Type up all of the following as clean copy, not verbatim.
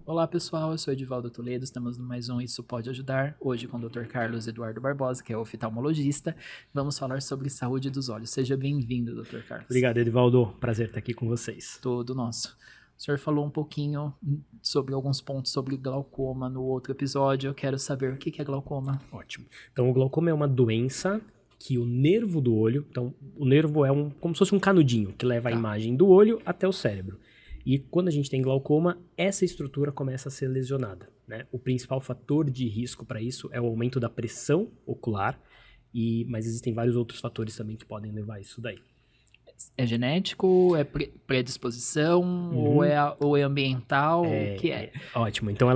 Olá pessoal, eu sou Edivaldo Toledo, estamos no mais um Isso Pode Ajudar, hoje com o Dr. Carlos Eduardo Barbosa, que é oftalmologista, vamos falar sobre saúde dos olhos. Seja bem-vindo, Dr. Carlos. Obrigado, Edivaldo, prazer estar aqui com vocês. Todo nosso. O senhor falou um pouquinho sobre alguns pontos sobre glaucoma no outro episódio, eu quero saber o que é glaucoma. Ótimo. Então, o glaucoma é uma doença que o nervo do olho, então o nervo é como se fosse um canudinho que leva a imagem do olho até o cérebro. E quando a gente tem glaucoma, essa estrutura começa a ser lesionada, né? O principal fator de risco para isso é o aumento da pressão ocular, mas existem vários outros fatores também que podem levar a isso daí. É genético, é predisposição, ou é ambiental, o que é? Ótimo, então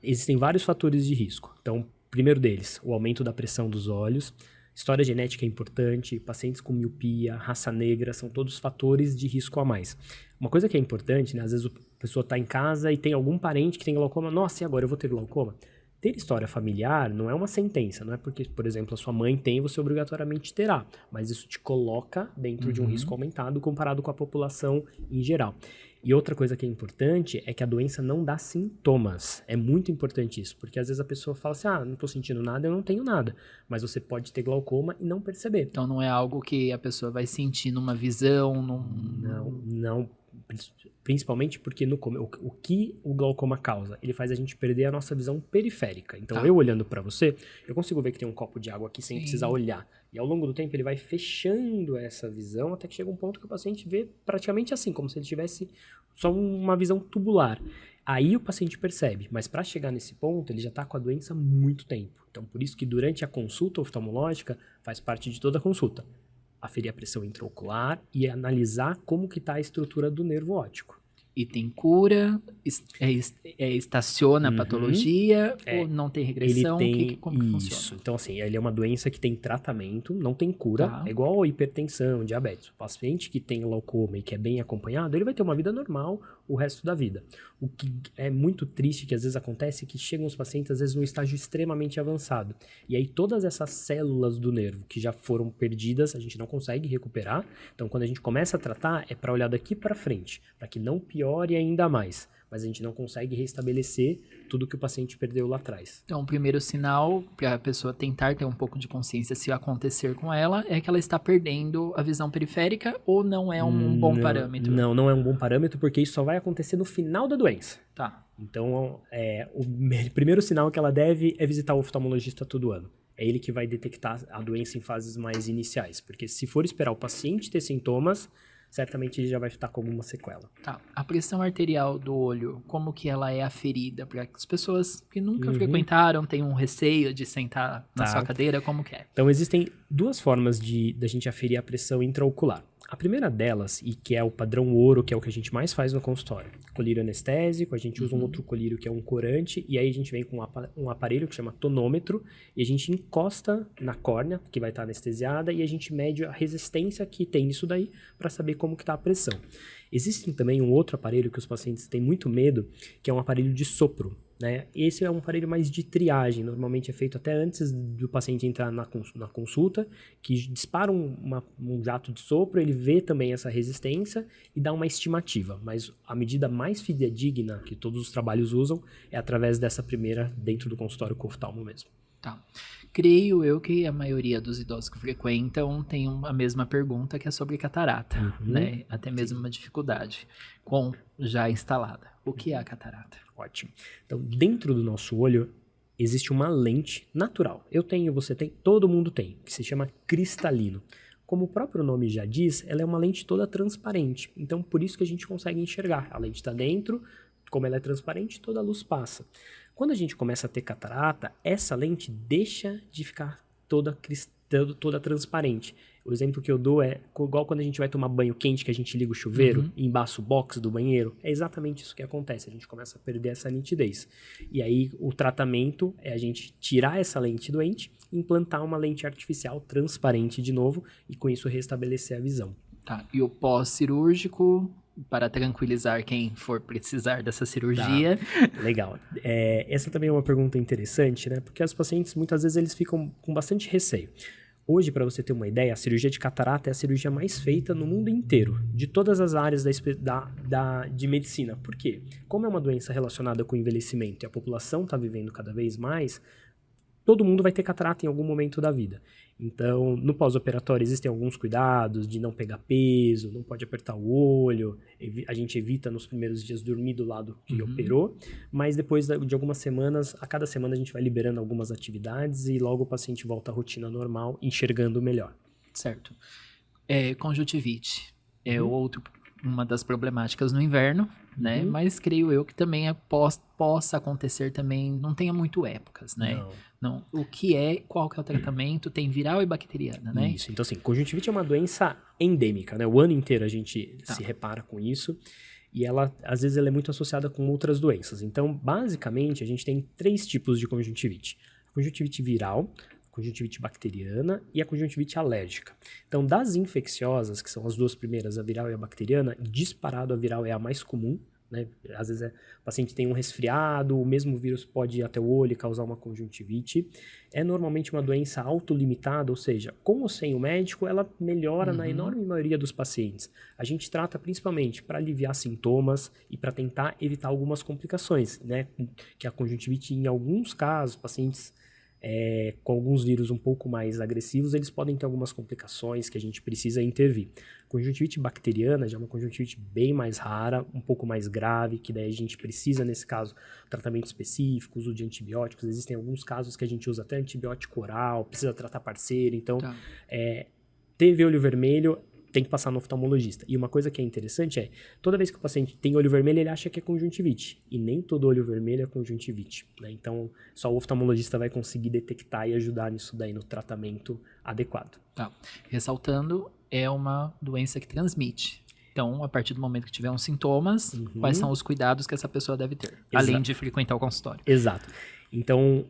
existem vários fatores de risco. Então, primeiro deles, o aumento da pressão dos olhos. História genética é importante, pacientes com miopia, raça negra, são todos fatores de risco a mais. Uma coisa que é importante, né? Às vezes a pessoa está em casa e tem algum parente que tem glaucoma. Nossa, e agora eu vou ter glaucoma? Ter história familiar não é uma sentença, não é porque, por exemplo, a sua mãe tem, você obrigatoriamente terá. Mas isso te coloca dentro de um risco aumentado comparado com a população em geral. E outra coisa que é importante é que a doença não dá sintomas. É muito importante isso, porque às vezes a pessoa fala assim, não tô sentindo nada, eu não tenho nada. Mas você pode ter glaucoma e não perceber. Então não é algo que a pessoa vai sentir numa visão, Não. Principalmente porque o que o glaucoma causa? Ele faz a gente perder a nossa visão periférica. Então, eu olhando para você, eu consigo ver que tem um copo de água aqui sem precisar olhar. E ao longo do tempo, ele vai fechando essa visão até que chega um ponto que o paciente vê praticamente assim, como se ele tivesse só uma visão tubular. Aí o paciente percebe, mas para chegar nesse ponto, ele já está com a doença há muito tempo. Então, por isso que durante a consulta oftalmológica, faz parte de toda a consulta. Aferir a pressão intraocular e analisar como que está a estrutura do nervo óptico. E tem cura, estaciona a patologia, ou não tem regressão? Como que funciona? Então, assim, ele é uma doença que tem tratamento, não tem cura, é igual a hipertensão, diabetes. O paciente que tem glaucoma e que é bem acompanhado, ele vai ter uma vida normal o resto da vida. O que é muito triste que às vezes acontece é que chegam os pacientes, às vezes, num estágio extremamente avançado. E aí, todas essas células do nervo que já foram perdidas, a gente não consegue recuperar. Então, quando a gente começa a tratar, é para olhar daqui para frente, para que não piore ainda mais. Mas a gente não consegue restabelecer tudo que o paciente perdeu lá atrás. Então, o primeiro sinal para a pessoa tentar ter um pouco de consciência se acontecer com ela é que ela está perdendo a visão periférica, ou não é um bom parâmetro? Não é um bom parâmetro, porque isso só vai acontecer no final da doença. Então, o primeiro sinal que ela deve é visitar o oftalmologista todo ano. É ele que vai detectar a doença em fases mais iniciais. Porque se for esperar o paciente ter sintomas, certamente ele já vai estar com alguma sequela. A pressão arterial do olho, como que ela é aferida? Para as pessoas que nunca frequentaram, têm um receio de sentar na sua cadeira, como que é? Então, existem duas formas da gente aferir a pressão intraocular. A primeira delas, e que é o padrão ouro, que é o que a gente mais faz no consultório, colírio anestésico, a gente usa um outro colírio que é um corante, e aí a gente vem com um aparelho que chama tonômetro, e a gente encosta na córnea, que vai estar anestesiada, e a gente mede a resistência que tem nisso daí, para saber como que está a pressão. Existe também um outro aparelho que os pacientes têm muito medo, que é um aparelho de sopro. Né? Esse é um aparelho mais de triagem, normalmente é feito até antes do paciente entrar na consulta, que dispara um jato de sopro, ele vê também essa resistência e dá uma estimativa, mas a medida mais fidedigna que todos os trabalhos usam é através dessa primeira dentro do consultório com oftalmo mesmo. Creio eu que a maioria dos idosos que frequentam tem a mesma pergunta, que é sobre catarata, né? Até mesmo uma dificuldade já instalada. O que é a catarata? Ótimo. Então, dentro do nosso olho, existe uma lente natural. Eu tenho, você tem, todo mundo tem, que se chama cristalino. Como o próprio nome já diz, ela é uma lente toda transparente. Então, por isso que a gente consegue enxergar. A lente está dentro, como ela é transparente, toda a luz passa. Quando a gente começa a ter catarata, essa lente deixa de ficar toda transparente. O exemplo que eu dou é igual quando a gente vai tomar banho quente, que a gente liga o chuveiro e embaça o box do banheiro. É exatamente isso que acontece. A gente começa a perder essa nitidez. E aí o tratamento é a gente tirar essa lente doente e implantar uma lente artificial transparente de novo e com isso restabelecer a visão. E o pós-cirúrgico, para tranquilizar quem for precisar dessa cirurgia. Legal. Essa também é uma pergunta interessante, né? Porque os pacientes, muitas vezes, eles ficam com bastante receio. Hoje, para você ter uma ideia, a cirurgia de catarata é a cirurgia mais feita no mundo inteiro, de todas as áreas de medicina. Por quê? Como é uma doença relacionada com o envelhecimento e a população está vivendo cada vez mais, todo mundo vai ter catarata em algum momento da vida. Então, no pós-operatório existem alguns cuidados de não pegar peso, não pode apertar o olho, a gente evita nos primeiros dias dormir do lado que operou, mas depois de algumas semanas, a cada semana a gente vai liberando algumas atividades e logo o paciente volta à rotina normal, enxergando melhor. Certo. Conjuntivite é uma das problemáticas no inverno, né? Mas creio eu que também possa acontecer também, não tenha muito épocas, né? Não. Qual que é o tratamento? Tem viral e bacteriana, né? Isso, então assim, conjuntivite é uma doença endêmica, né? O ano inteiro a gente se repara com isso e às vezes ela é muito associada com outras doenças. Então, basicamente, a gente tem 3 tipos de conjuntivite. A conjuntivite viral, a conjuntivite bacteriana e a conjuntivite alérgica. Então, das infecciosas, que são as 2 primeiras, a viral e a bacteriana, disparado a viral é a mais comum, né? Às vezes o paciente tem um resfriado, o mesmo vírus pode ir até o olho e causar uma conjuntivite. É normalmente uma doença autolimitada, ou seja, com ou sem o médico, ela melhora na enorme maioria dos pacientes. A gente trata principalmente para aliviar sintomas e para tentar evitar algumas complicações, né? Que a conjuntivite, em alguns casos, pacientes com alguns vírus um pouco mais agressivos, eles podem ter algumas complicações que a gente precisa intervir. Conjuntivite bacteriana já é uma conjuntivite bem mais rara, um pouco mais grave, que daí a gente precisa, nesse caso, tratamento específico, uso de antibióticos. Existem alguns casos que a gente usa até antibiótico oral, precisa tratar parceiro. Então, teve olho vermelho, tem que passar no oftalmologista. E uma coisa que é interessante é, toda vez que o paciente tem olho vermelho, ele acha que é conjuntivite. E nem todo olho vermelho é conjuntivite, né? Então, só o oftalmologista vai conseguir detectar e ajudar nisso daí no tratamento adequado. Ressaltando, é uma doença que transmite. Então, a partir do momento que tiver uns sintomas, quais são os cuidados que essa pessoa deve ter? Além de frequentar o consultório. Exato. Então,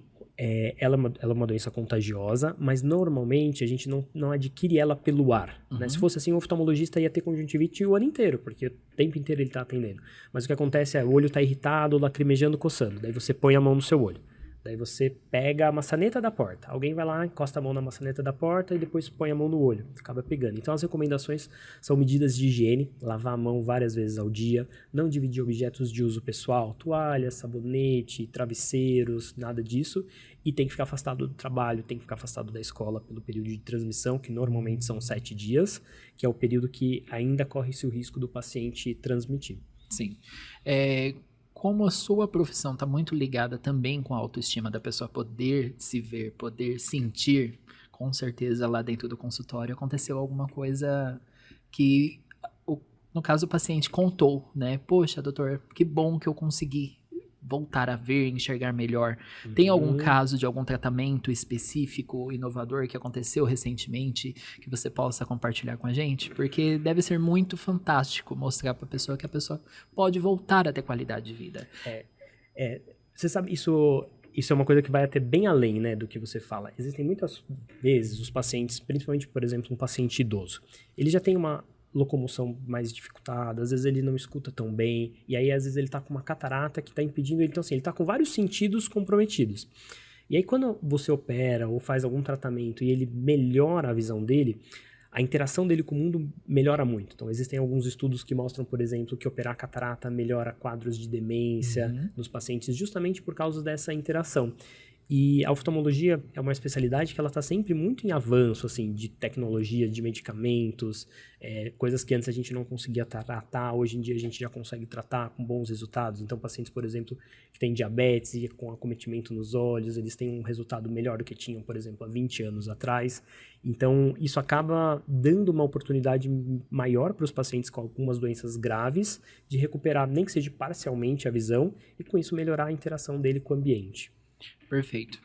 ela é uma doença contagiosa, mas normalmente a gente não adquire ela pelo ar. Né? Se fosse assim, o oftalmologista ia ter conjuntivite o ano inteiro, porque o tempo inteiro ele está atendendo. Mas o que acontece é, o olho está irritado, lacrimejando, coçando. Daí você põe a mão no seu olho. Daí você pega a maçaneta da porta. Alguém vai lá, encosta a mão na maçaneta da porta e depois põe a mão no olho. Acaba pegando. Então as recomendações são medidas de higiene, lavar a mão várias vezes ao dia, não dividir objetos de uso pessoal, toalha, sabonete, travesseiros, nada disso. E tem que ficar afastado do trabalho, tem que ficar afastado da escola pelo período de transmissão, que normalmente são 7 dias, que é o período que ainda corre-se o risco do paciente transmitir. Sim. Como a sua profissão está muito ligada também com a autoestima da pessoa poder se ver, poder sentir, com certeza lá dentro do consultório aconteceu alguma coisa que, no caso, o paciente contou, né? Poxa, doutor, que bom que eu consegui voltar a ver, enxergar melhor. Tem algum caso de algum tratamento específico, inovador, que aconteceu recentemente, que você possa compartilhar com a gente? Porque deve ser muito fantástico mostrar para a pessoa que a pessoa pode voltar a ter qualidade de vida. Você sabe, isso é uma coisa que vai até bem além, né, do que você fala. Existem muitas vezes os pacientes, principalmente, por exemplo, um paciente idoso, ele já tem uma locomoção mais dificultada, às vezes ele não escuta tão bem, e aí às vezes ele tá com uma catarata que tá impedindo ele, então assim, ele tá com vários sentidos comprometidos. E aí quando você opera ou faz algum tratamento e ele melhora a visão dele, a interação dele com o mundo melhora muito. Então existem alguns estudos que mostram, por exemplo, que operar catarata melhora quadros de demência nos pacientes justamente por causa dessa interação. E a oftalmologia é uma especialidade que ela está sempre muito em avanço, assim, de tecnologia, de medicamentos, coisas que antes a gente não conseguia tratar, hoje em dia a gente já consegue tratar com bons resultados. Então, pacientes, por exemplo, que têm diabetes e com acometimento nos olhos, eles têm um resultado melhor do que tinham, por exemplo, há 20 anos atrás. Então, isso acaba dando uma oportunidade maior para os pacientes com algumas doenças graves de recuperar, nem que seja parcialmente, a visão e, com isso, melhorar a interação dele com o ambiente. Perfeito.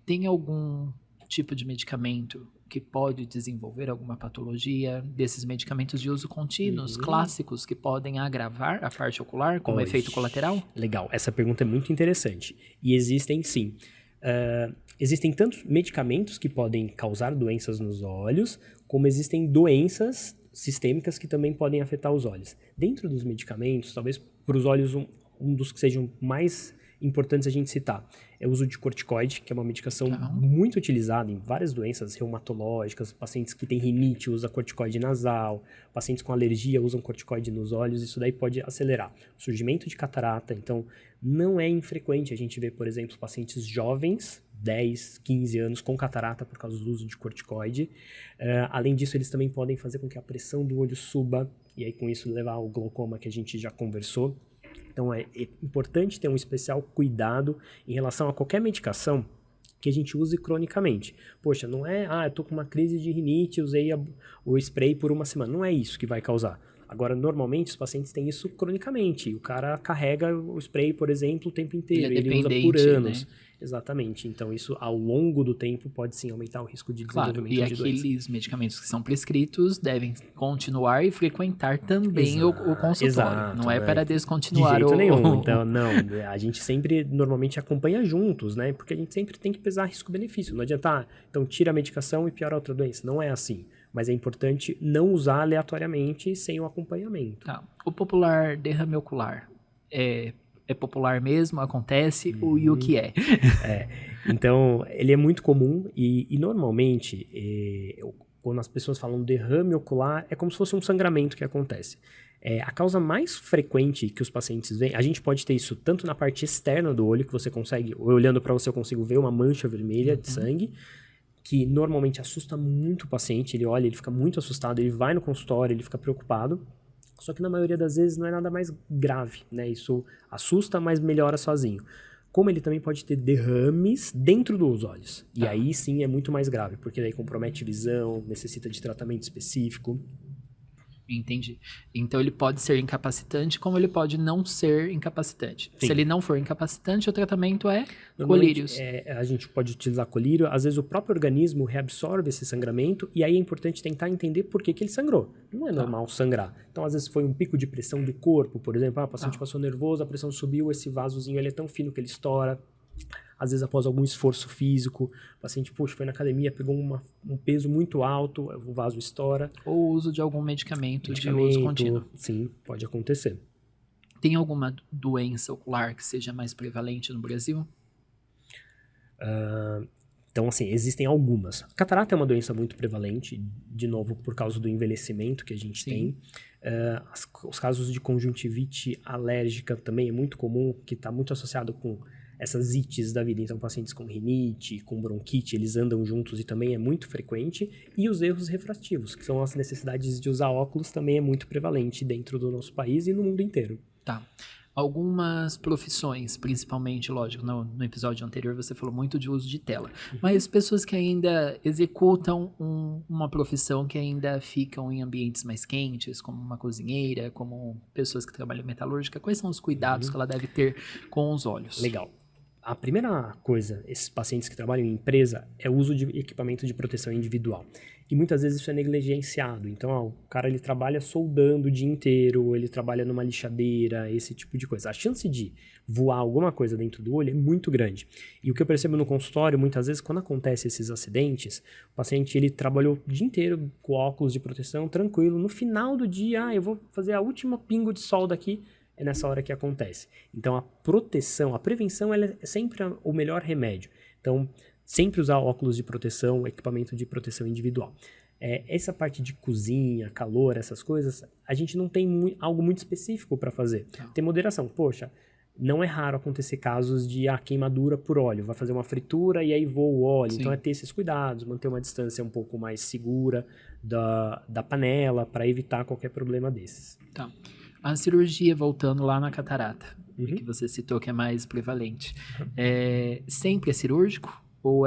Tem algum tipo de medicamento que pode desenvolver alguma patologia desses medicamentos de uso contínuos, clássicos, que podem agravar a parte ocular como efeito colateral? Legal, essa pergunta é muito interessante. E existem sim. Existem tantos medicamentos que podem causar doenças nos olhos, como existem doenças sistêmicas que também podem afetar os olhos. Dentro dos medicamentos, talvez para os olhos um dos que sejam mais importantes a gente citar. É o uso de corticoide, que é uma medicação muito utilizada em várias doenças reumatológicas, pacientes que têm rinite usam corticoide nasal, pacientes com alergia usam corticoide nos olhos, isso daí pode acelerar o surgimento de catarata. Então, não é infrequente a gente ver, por exemplo, pacientes jovens, 10, 15 anos, com catarata por causa do uso de corticoide. Além disso, eles também podem fazer com que a pressão do olho suba, e aí com isso levar ao glaucoma que a gente já conversou. Então é importante ter um especial cuidado em relação a qualquer medicação que a gente use cronicamente. Poxa, não é, eu tô com uma crise de rinite, usei o spray por uma semana. Não é isso que vai causar. Agora, normalmente, os pacientes têm isso cronicamente. O cara carrega o spray, por exemplo, o tempo inteiro. Ele usa por anos. Né? Exatamente. Então, isso, ao longo do tempo, pode sim aumentar o risco de desenvolvimento de doença. E aqueles medicamentos que são prescritos devem continuar e frequentar também o consultório. Exato, não é para descontinuar de jeito nenhum. Então, não. A gente sempre, normalmente, acompanha juntos, né? Porque a gente sempre tem que pesar risco-benefício. Não adianta, então, tira a medicação e piora outra doença. Não é assim. Mas é importante não usar aleatoriamente sem o acompanhamento. Tá. O popular derrame ocular é popular mesmo? Acontece? E o que é? Então, ele é muito comum e normalmente, quando as pessoas falam derrame ocular, é como se fosse um sangramento que acontece. A causa mais frequente que os pacientes veem, a gente pode ter isso tanto na parte externa do olho, que você consegue, olhando para você, eu consigo ver uma mancha vermelha de sangue, que normalmente assusta muito o paciente, ele olha, ele fica muito assustado, ele vai no consultório, ele fica preocupado, só que na maioria das vezes não é nada mais grave, né? Isso assusta, mas melhora sozinho. Como ele também pode ter derrames dentro dos olhos, e aí sim é muito mais grave, porque daí compromete visão, necessita de tratamento específico. Entendi. Então ele pode ser incapacitante, como ele pode não ser incapacitante. Sim. Se ele não for incapacitante, o tratamento é colírios. A gente pode utilizar colírio, às vezes o próprio organismo reabsorve esse sangramento, e aí é importante tentar entender por que ele sangrou. Não é normal sangrar. Então, às vezes foi um pico de pressão do corpo, por exemplo, o paciente passou nervoso, a pressão subiu, esse vasozinho ele é tão fino que ele estoura. Às vezes, após algum esforço físico, o paciente, foi na academia, pegou um peso muito alto, o vaso estoura. Ou o uso de algum medicamento de uso contínuo. Sim, pode acontecer. Tem alguma doença ocular que seja mais prevalente no Brasil? Então, assim, existem algumas. A catarata é uma doença muito prevalente, de novo, por causa do envelhecimento que a gente tem. Os casos de conjuntivite alérgica também é muito comum, que está muito associado com essas ites da vida. Então, pacientes com rinite, com bronquite, eles andam juntos e também é muito frequente. E os erros refrativos, que são as necessidades de usar óculos, também é muito prevalente dentro do nosso país e no mundo inteiro. Tá. Algumas profissões, principalmente, lógico, no episódio anterior você falou muito de uso de tela, mas pessoas que ainda executam uma profissão que ainda ficam em ambientes mais quentes, como uma cozinheira, como pessoas que trabalham em metalúrgica, quais são os cuidados que ela deve ter com os olhos? Legal. A primeira coisa, esses pacientes que trabalham em empresa, é o uso de equipamento de proteção individual. E muitas vezes isso é negligenciado. Então, o cara ele trabalha soldando o dia inteiro, ele trabalha numa lixadeira, esse tipo de coisa. A chance de voar alguma coisa dentro do olho é muito grande. E o que eu percebo no consultório, muitas vezes, quando acontecem esses acidentes, o paciente ele trabalhou o dia inteiro com óculos de proteção, tranquilo. No final do dia, eu vou fazer a última pingo de sol daqui, é nessa hora que acontece. Então, a proteção, a prevenção, ela é sempre o melhor remédio. Então, sempre usar óculos de proteção, equipamento de proteção individual. Essa parte de cozinha, calor, essas coisas, a gente não tem algo muito específico para fazer. Tem moderação. Poxa, não é raro acontecer casos de queimadura por óleo. Vai fazer uma fritura e aí voa o óleo. Sim. Então, é ter esses cuidados, manter uma distância um pouco mais segura da panela para evitar qualquer problema desses. Tá. A cirurgia, voltando lá na catarata, que você citou que é mais prevalente, sempre é cirúrgico? Ou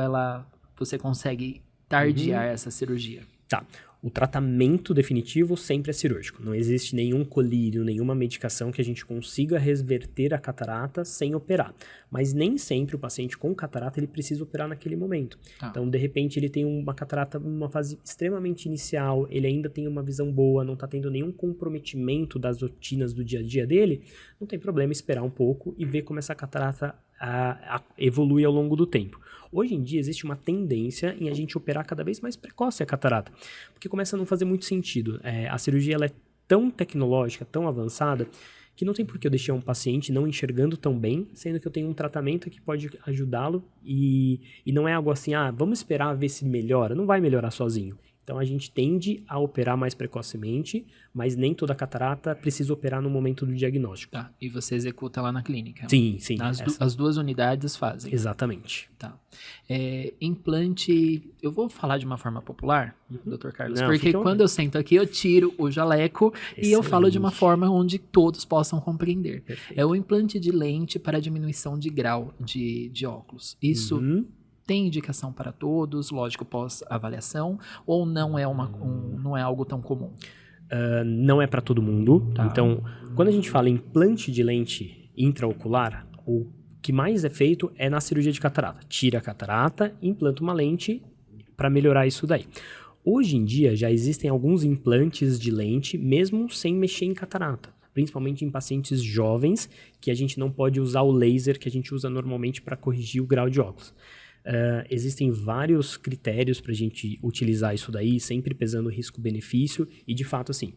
você consegue tardiar essa cirurgia? Tá. O tratamento definitivo sempre é cirúrgico. Não existe nenhum colírio, nenhuma medicação que a gente consiga reverter a catarata sem operar. Mas nem sempre o paciente com catarata ele precisa operar naquele momento. Tá. Então, de repente, ele tem uma catarata numa fase extremamente inicial, ele ainda tem uma visão boa, não está tendo nenhum comprometimento das rotinas do dia a dia dele, não tem problema esperar um pouco e ver como essa catarata evolui ao longo do tempo. Hoje em dia existe uma tendência em a gente operar cada vez mais precoce a catarata, porque começa a não fazer muito sentido. A cirurgia ela é tão tecnológica, tão avançada, que não tem por que eu deixar um paciente não enxergando tão bem, sendo que eu tenho um tratamento que pode ajudá-lo e não é algo assim, vamos esperar ver se melhora. Não vai melhorar sozinho. Então, a gente tende a operar mais precocemente, mas nem toda catarata precisa operar no momento do diagnóstico. Tá, e você executa lá na clínica? Sim. As duas unidades fazem? Exatamente. Tá. Implante, eu vou falar de uma forma popular, Dr. Carlos, Não, porque quando eu sento aqui, eu tiro o jaleco e eu falo de uma forma onde todos possam compreender. Perfeito. É o implante de lente para diminuição de grau de óculos. Isso tem indicação para todos, lógico, pós-avaliação, ou não é, não é algo tão comum? Não é para todo mundo. Tá. Então, quando a gente fala em implante de lente intraocular, o que mais é feito é na cirurgia de catarata. Tira a catarata e implanta uma lente para melhorar isso daí. Hoje em dia, já existem alguns implantes de lente, mesmo sem mexer em catarata. Principalmente em pacientes jovens, que a gente não pode usar o laser que a gente usa normalmente para corrigir o grau de óculos. Existem vários critérios para a gente utilizar isso daí, sempre pesando risco-benefício, e de fato, assim,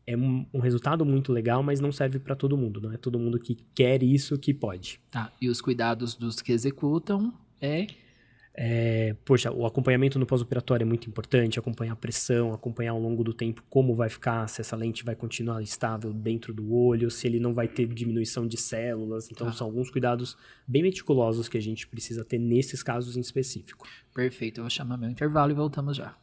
é um resultado muito legal, mas não serve para todo mundo, não é todo mundo que quer isso que pode. Tá, e os cuidados dos que executam o acompanhamento no pós-operatório é muito importante, acompanhar a pressão, acompanhar ao longo do tempo como vai ficar, se essa lente vai continuar estável dentro do olho, se ele não vai ter diminuição de células. Então, são alguns cuidados bem meticulosos que a gente precisa ter nesses casos em específico. Perfeito, eu vou chamar meu intervalo e voltamos já.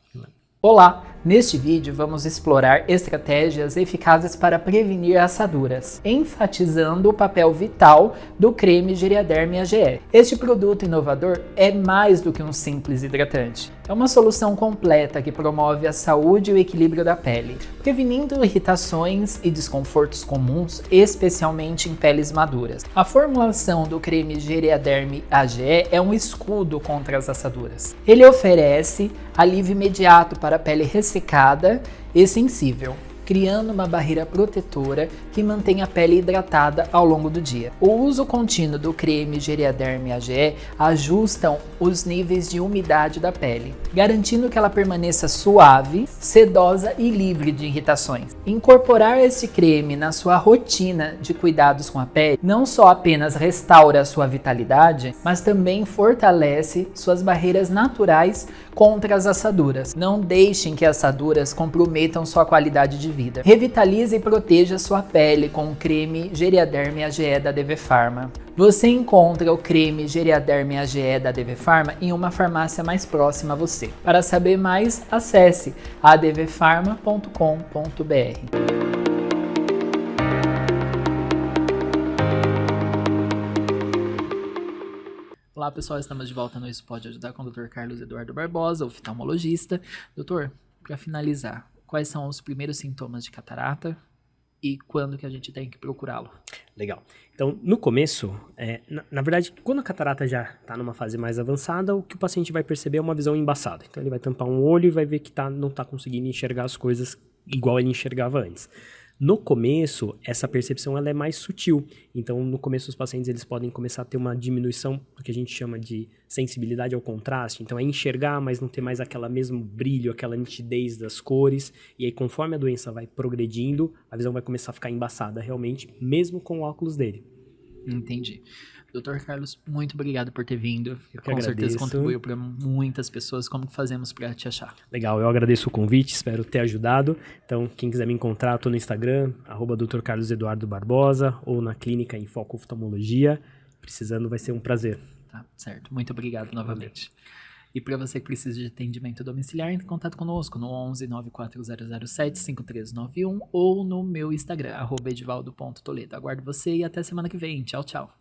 Olá! Neste vídeo vamos explorar estratégias eficazes para prevenir assaduras, enfatizando o papel vital do creme Geriaderm AGE. Este produto inovador é mais do que um simples hidratante. É uma solução completa que promove a saúde e o equilíbrio da pele, prevenindo irritações e desconfortos comuns, especialmente em peles maduras. A formulação do creme Geriaderm AGE é um escudo contra as assaduras. Ele oferece alívio imediato para a pele ressecada e sensível, criando uma barreira protetora que mantém a pele hidratada ao longo do dia. O uso contínuo do creme Geriaderm AGE ajustam os níveis de umidade da pele, garantindo que ela permaneça suave, sedosa e livre de irritações. Incorporar esse creme na sua rotina de cuidados com a pele não só apenas restaura a sua vitalidade, mas também fortalece suas barreiras naturais contra as assaduras. Não deixem que assaduras comprometam sua qualidade de vida. Revitalize e proteja sua pele com o creme Geriaderm AGE da DV Pharma. Você encontra o creme Geriaderm AGE da DV Pharma em uma farmácia mais próxima a você. Para saber mais, acesse advpharma.com.br. Olá pessoal, estamos de volta no Isso Pode Ajudar com o Dr. Carlos Eduardo Barbosa, oftalmologista. Doutor, para finalizar, quais são os primeiros sintomas de catarata e quando que a gente tem que procurá-lo? Legal. Então, no começo, na verdade, quando a catarata já está numa fase mais avançada, o que o paciente vai perceber é uma visão embaçada. Então, ele vai tampar um olho e vai ver que não está conseguindo enxergar as coisas igual ele enxergava antes. No começo, essa percepção ela é mais sutil. Então, no começo, os pacientes eles podem começar a ter uma diminuição do que a gente chama de sensibilidade ao contraste. Então, é enxergar, mas não ter mais aquela mesmo brilho, aquela nitidez das cores. E aí, conforme a doença vai progredindo, a visão vai começar a ficar embaçada realmente, mesmo com o óculos dele. Entendi. Dr. Carlos, muito obrigado por ter vindo. Eu que Com agradeço. certeza contribuiu para muitas pessoas. Como que fazemos para te achar? Legal, eu agradeço o convite, espero ter ajudado. Então, quem quiser me encontrar, estou no Instagram, @Dr. Carlos Eduardo Barbosa, ou na clínica em Foco Oftalmologia. Precisando, vai ser um prazer. Tá, certo. Muito obrigado novamente. E para você que precisa de atendimento domiciliar, entre em contato conosco no 11 94007 5391 ou no meu Instagram, @edivaldo.toledo. Aguardo você e até semana que vem. Tchau, tchau.